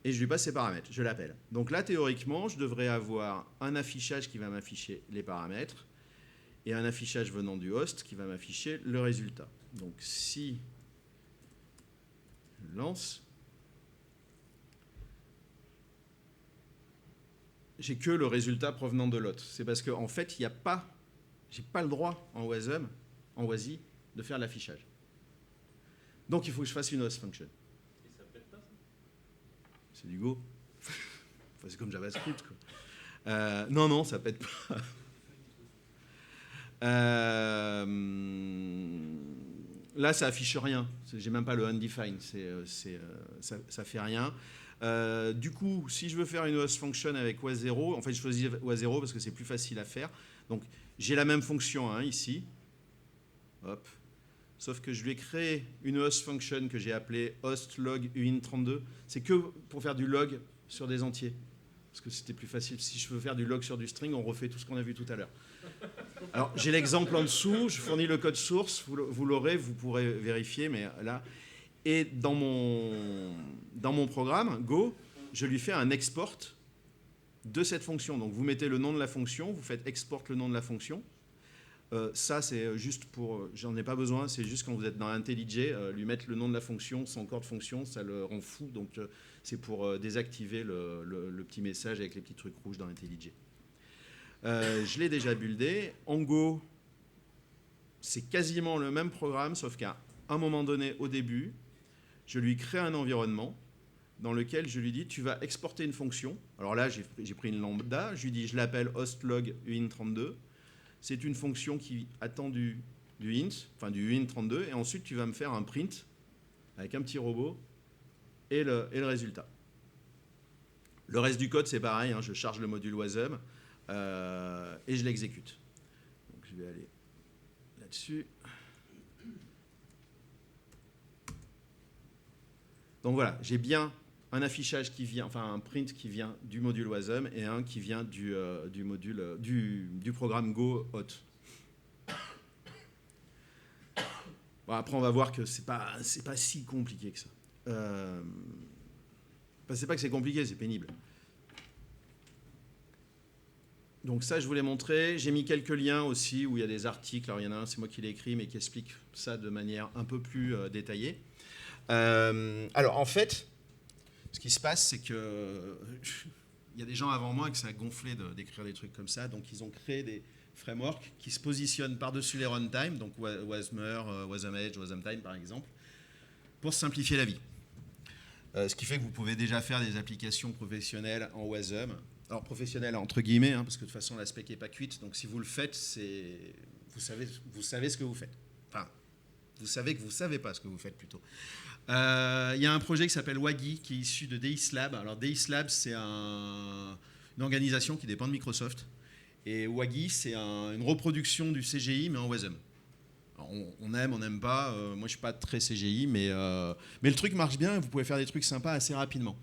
Speaker 1: et je lui passe ses paramètres. Je l'appelle. Donc là, théoriquement, je devrais avoir un affichage qui va m'afficher les paramètres et un affichage venant du host qui va m'afficher le résultat. Donc si je lance, j'ai que le résultat provenant de l'hôte. C'est parce qu'en fait, j'ai pas le droit en Wasm, en WASI, de faire l'affichage. Donc il faut que je fasse une host function.
Speaker 3: Et ça pète pas, ça?
Speaker 1: C'est du Go. Enfin, c'est comme JavaScript, quoi. Non, ça pète pas. Là, ça affiche rien. J'ai même pas le undefined. Ça fait rien. Du coup, si je veux faire une host function avec OS0, en fait, je choisis OS0 parce que c'est plus facile à faire. Donc, j'ai la même fonction hein, ici. Hop. Sauf que je lui ai créé une host function que j'ai appelée host log uint32. C'est que pour faire du log sur des entiers. Parce que c'était plus facile. Si je veux faire du log sur du string, on refait tout ce qu'on a vu tout à l'heure. Alors, j'ai l'exemple en dessous. Je fournis le code source. Vous l'aurez, vous pourrez vérifier. Mais là, et dans mon programme, Go, je lui fais un export de cette fonction. Donc, vous mettez le nom de la fonction. Vous faites export le nom de la fonction. Ça, c'est juste pour... J'en ai pas besoin, c'est juste quand vous êtes dans IntelliJ, lui mettre le nom de la fonction sans corps de fonction, ça le rend fou. Donc, c'est pour désactiver le petit message avec les petits trucs rouges dans IntelliJ. Je l'ai déjà buildé. En Go, c'est quasiment le même programme, sauf qu'à un moment donné, au début, je lui crée un environnement dans lequel je lui dis, tu vas exporter une fonction. Alors là, j'ai pris une lambda, je lui dis, je l'appelle hostlog uint32. C'est une fonction qui attend du int, enfin du uint32, et ensuite tu vas me faire un print avec un petit robot et le résultat. Le reste du code, c'est pareil, hein, je charge le module wasm et je l'exécute. Donc je vais aller là-dessus. Donc voilà, j'ai bien un affichage qui vient, enfin un print qui vient du module wasm et un qui vient du programme Go hot. Bon, après, on va voir que c'est pas si compliqué que ça. C'est pas que c'est compliqué, c'est pénible. Donc ça, je vous l'ai montré. J'ai mis quelques liens aussi où il y a des articles. Alors il y en a un, c'est moi qui l'ai écrit, mais qui explique ça de manière un peu plus détaillée. Alors en fait, ce qui se passe, c'est que il y a des gens avant moi que ça a gonflé d'écrire des trucs comme ça, donc ils ont créé des frameworks qui se positionnent par-dessus les runtime, donc Wasmer, WasmEdge, WasmTime par exemple, pour simplifier la vie. Ce qui fait que vous pouvez déjà faire des applications professionnelles en Wasm. Alors professionnelles entre guillemets, hein, parce que de toute façon la spec n'est pas cuite, donc si vous le faites, vous savez ce que vous faites. Enfin, vous savez que vous ne savez pas ce que vous faites plutôt. Il y a un projet qui s'appelle Wagi, qui est issu de DISLab. Alors DISLab, c'est une organisation qui dépend de Microsoft. Et Wagi, c'est une reproduction du CGI, mais en Wasm. Alors, on aime, on n'aime pas. Moi, je ne suis pas très CGI, mais le truc marche bien et vous pouvez faire des trucs sympas assez rapidement.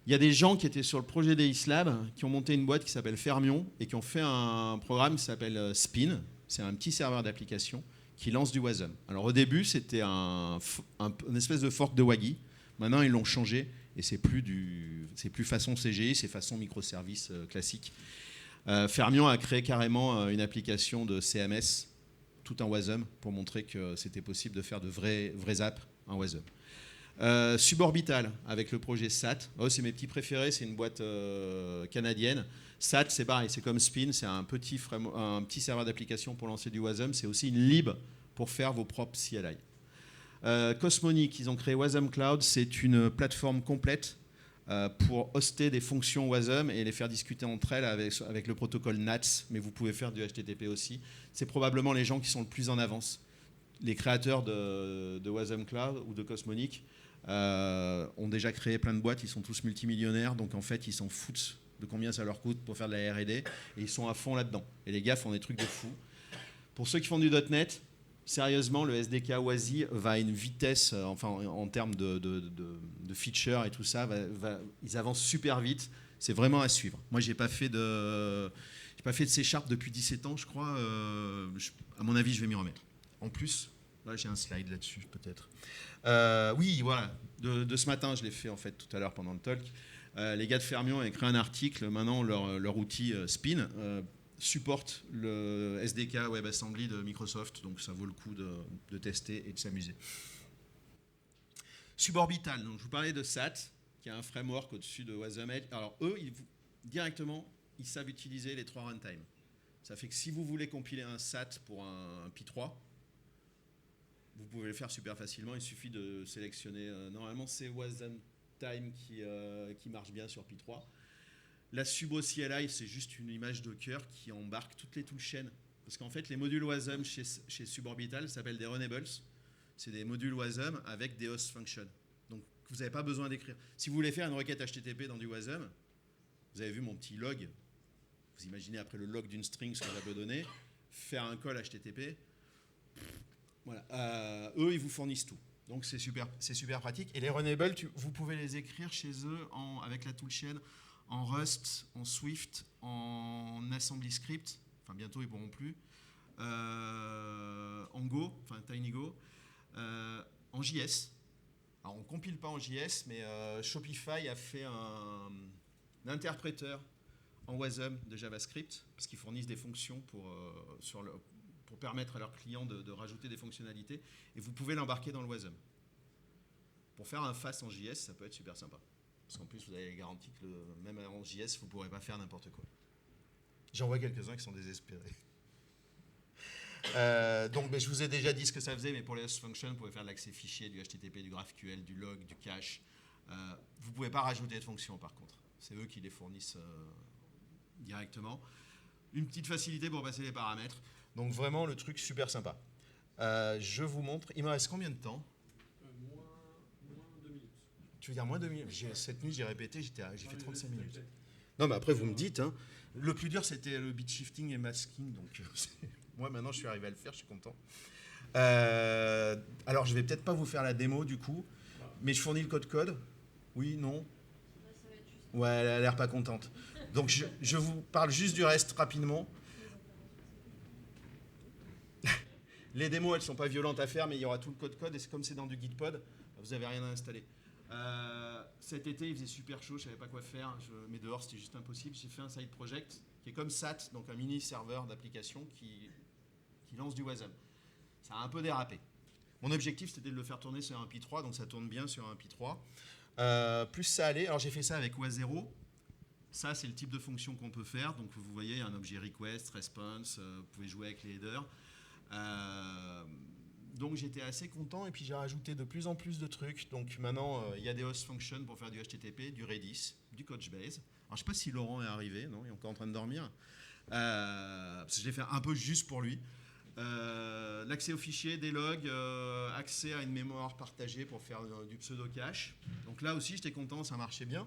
Speaker 1: Il y a des gens qui étaient sur le projet DISLab, qui ont monté une boîte qui s'appelle Fermion et qui ont fait un programme qui s'appelle Spin. C'est un petit serveur d'application qui lance du Wasm. Alors au début, c'était une espèce de fork de Wagi. Maintenant, ils l'ont changé et c'est plus façon CGI, c'est façon microservice classique. Fermion a créé carrément une application de CMS, tout en Wasm, pour montrer que c'était possible de faire de vrais apps en Wasm. Suborbital, avec le projet SAT. Oh, c'est mes petits préférés, c'est une boîte canadienne. SAT, c'est pareil, c'est comme Spin, c'est un petit serveur d'application pour lancer du Wasm. C'est aussi une lib pour faire vos propres CLI. Cosmonic, ils ont créé Wasm Cloud. C'est une plateforme complète pour hoster des fonctions Wasm et les faire discuter entre elles avec le protocole NATS, mais vous pouvez faire du HTTP aussi. C'est probablement les gens qui sont le plus en avance. Les créateurs de Wasm Cloud ou de Cosmonic ont déjà créé plein de boîtes, ils sont tous multimillionnaires, donc en fait ils s'en foutent de combien ça leur coûte pour faire de la R&D, et ils sont à fond là-dedans. Et les gars font des trucs de fou. Pour ceux qui font du .NET, sérieusement, le SDK WASI va à une vitesse, enfin en termes de features et tout ça, ils avancent super vite. C'est vraiment à suivre. Moi, j'ai pas fait de C# depuis 17 ans, je crois. À mon avis, je vais m'y remettre. En plus, là, j'ai un slide là-dessus, peut-être. Oui, voilà. De ce matin, je l'ai fait en fait tout à l'heure pendant le talk. Les gars de Fermion ont écrit un article. Maintenant, leur outil Spin supporte le SDK WebAssembly de Microsoft, donc ça vaut le coup de tester et de s'amuser. Suborbital, donc je vous parlais de SAT, qui est un framework au-dessus de WasmEdge. Alors eux, directement, ils savent utiliser les 3 runtime. Ça fait que si vous voulez compiler un SAT pour un Pi3, vous pouvez le faire super facilement. Il suffit de sélectionner. Normalement, c'est WasmTime qui marche bien sur Pi3. La Subo CLI, c'est juste une image Docker qui embarque toutes les toolchains. Parce qu'en fait, les modules Wasm chez Suborbital s'appellent des runables. C'est des modules Wasm avec des host functions. Donc, vous n'avez pas besoin d'écrire. Si vous voulez faire une requête HTTP dans du WASM, vous avez vu mon petit log. Vous imaginez après le log d'une string sur la base de données, faire un call HTTP. Voilà. Eux, ils vous fournissent tout. Donc c'est super pratique. Et les runables, vous pouvez les écrire chez eux avec la toolchain en Rust, en Swift, en Assembly Script. Enfin bientôt ils pourront plus. En Go, enfin TinyGo. En JS. Alors on compile pas en JS, mais Shopify a fait un interpréteur en WASM de JavaScript parce qu'ils fournissent des fonctions pour permettre à leurs clients de rajouter des fonctionnalités, et vous pouvez l'embarquer dans le WASM. Pour faire un fast en JS, ça peut être super sympa. Parce qu'en plus, vous avez garanti que même en JS, vous ne pourrez pas faire n'importe quoi. J'en vois quelques-uns qui sont désespérés. Donc, je vous ai déjà dit ce que ça faisait, mais pour les host functions, vous pouvez faire de l'accès fichier, du HTTP, du GraphQL, du log, du cache. Vous ne pouvez pas rajouter de fonctions, par contre. C'est eux qui les fournissent directement. Une petite facilité pour passer les paramètres. Donc vraiment le truc super sympa. Je vous montre. Il me reste combien de temps ?
Speaker 2: Moins 2 minutes.
Speaker 1: Tu veux dire moins 2 minutes ? Cette nuit j'ai répété, j'ai fait 35 minutes. Non mais après vous me dites. Hein. Le plus dur c'était le bit shifting et masking. Donc moi maintenant je suis arrivé à le faire, je suis content. Alors je vais peut-être pas vous faire la démo du coup, mais je fournis le code. Oui, non ? Ouais, elle a l'air pas contente. Donc je vous parle juste du reste rapidement. Les démos, elles ne sont pas violentes à faire, mais il y aura tout le code, et comme c'est dans du Gitpod, vous n'avez rien à installer. Cet été, il faisait super chaud, je ne savais pas quoi faire, mais dehors, c'était juste impossible. J'ai fait un side project qui est comme SAT, donc un mini serveur d'application qui lance du WASM. Ça a un peu dérapé. Mon objectif, c'était de le faire tourner sur un Pi 3, donc ça tourne bien sur un Pi 3. Plus ça allait, alors j'ai fait ça avec WAS0. Ça, c'est le type de fonction qu'on peut faire. Donc vous voyez, il y a un objet request, response, vous pouvez jouer avec les headers. Donc j'étais assez content, et puis j'ai rajouté de plus en plus de trucs. Donc maintenant il y a des host functions pour faire du HTTP, du Redis, du Couchbase. Alors je sais pas si Laurent est arrivé, non, il est encore en train de dormir. Parce que je l'ai fait un peu juste pour lui. L'accès aux fichiers, des logs, accès à une mémoire partagée pour faire du pseudo cache. Donc là aussi j'étais content, ça marchait bien.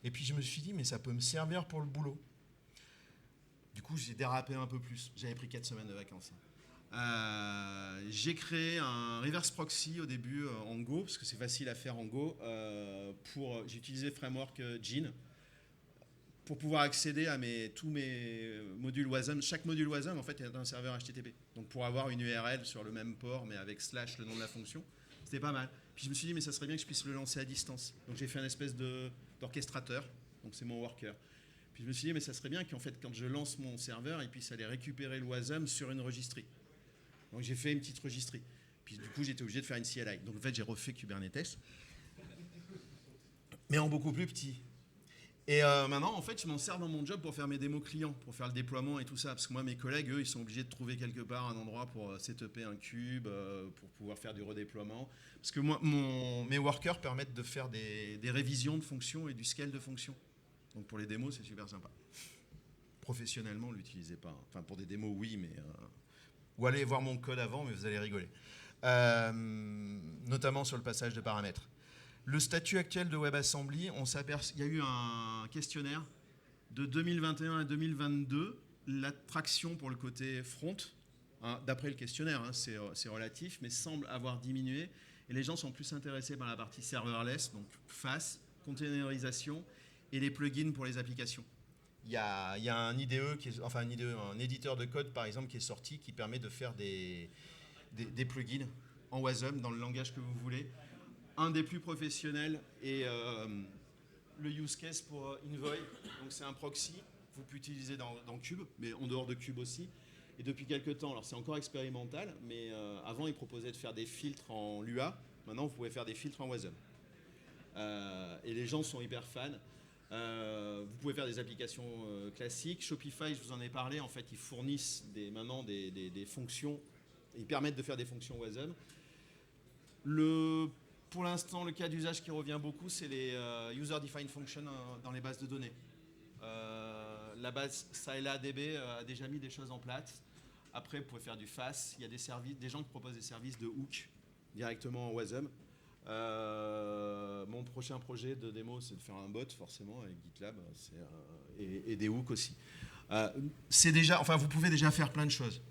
Speaker 1: Et puis je me suis dit mais ça peut me servir pour le boulot. Du coup j'ai dérapé un peu plus. J'avais pris 4 semaines de vacances. J'ai créé un reverse proxy au début en Go, parce que c'est facile à faire en Go. J'ai utilisé le framework Gin pour pouvoir accéder à tous mes modules WASM. Chaque module WASM en fait est un serveur HTTP. Donc pour avoir une URL sur le même port mais avec / le nom de la fonction, c'était pas mal. Puis je me suis dit mais ça serait bien que je puisse le lancer à distance. Donc j'ai fait une espèce d'orchestrateur, donc c'est mon worker. Puis je me suis dit mais ça serait bien qu'en fait quand je lance mon serveur, il puisse aller récupérer le WASM sur une registry. Donc j'ai fait une petite registry. Puis du coup, j'étais obligé de faire une CLI. Donc en fait, j'ai refait Kubernetes, mais en beaucoup plus petit. Et maintenant, en fait, je m'en sers dans mon job pour faire mes démos clients, pour faire le déploiement et tout ça. Parce que moi, mes collègues, eux, ils sont obligés de trouver quelque part un endroit pour setuper un cube, pour pouvoir faire du redéploiement. Parce que moi, mes workers permettent de faire des révisions de fonctions et du scale de fonctions. Donc pour les démos, c'est super sympa. Professionnellement, ne l'utilisez pas. Enfin, pour des démos, oui, mais... Ou allez voir mon code avant, mais vous allez rigoler. Notamment sur le passage de paramètres. Le statut actuel de WebAssembly, il y a eu un questionnaire de 2021 à 2022. L'attraction pour le côté front, hein, d'après le questionnaire, hein, c'est relatif, mais semble avoir diminué. Et les gens sont plus intéressés par la partie serverless, donc FAS, containerisation, et les plugins pour les applications. Il y a un IDE, un éditeur de code par exemple qui est sorti qui permet de faire des plugins en WASM dans le langage que vous voulez. Un des plus professionnels est le use case pour Envoy. Donc c'est un proxy que vous pouvez utiliser dans Cube, mais en dehors de Cube aussi. Et depuis quelques temps, alors c'est encore expérimental, mais avant ils proposaient de faire des filtres en Lua. Maintenant vous pouvez faire des filtres en WASM. Et les gens sont hyper fans. Vous pouvez faire des applications classiques. Shopify, je vous en ai parlé, en fait, ils fournissent maintenant des fonctions. Ils permettent de faire des fonctions WASM. Pour l'instant, le cas d'usage qui revient beaucoup, c'est les User-Defined Functions dans les bases de données. La base ScilaDB a déjà mis des choses en place. Après, vous pouvez faire du FAS. Il y a des gens qui proposent des services de hook directement en WASM. Mon prochain projet de démo, c'est de faire un bot, forcément, avec GitLab, et des hooks aussi. C'est déjà, enfin, vous pouvez déjà faire plein de choses.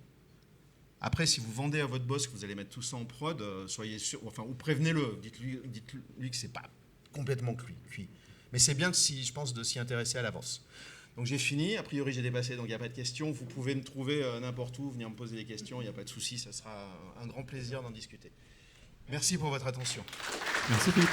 Speaker 1: Après, si vous vendez à votre boss que vous allez mettre tout ça en prod, soyez sûr, enfin, ou prévenez-le, dites-lui que c'est pas complètement cuit. Mais c'est bien, je pense, de s'y intéresser à l'avance. Donc j'ai fini, a priori j'ai dépassé, donc il n'y a pas de questions. Vous pouvez me trouver n'importe où, venir me poser des questions, il n'y a pas de souci, ça sera un grand plaisir d'en discuter. Merci pour votre attention.
Speaker 4: Merci Philippe.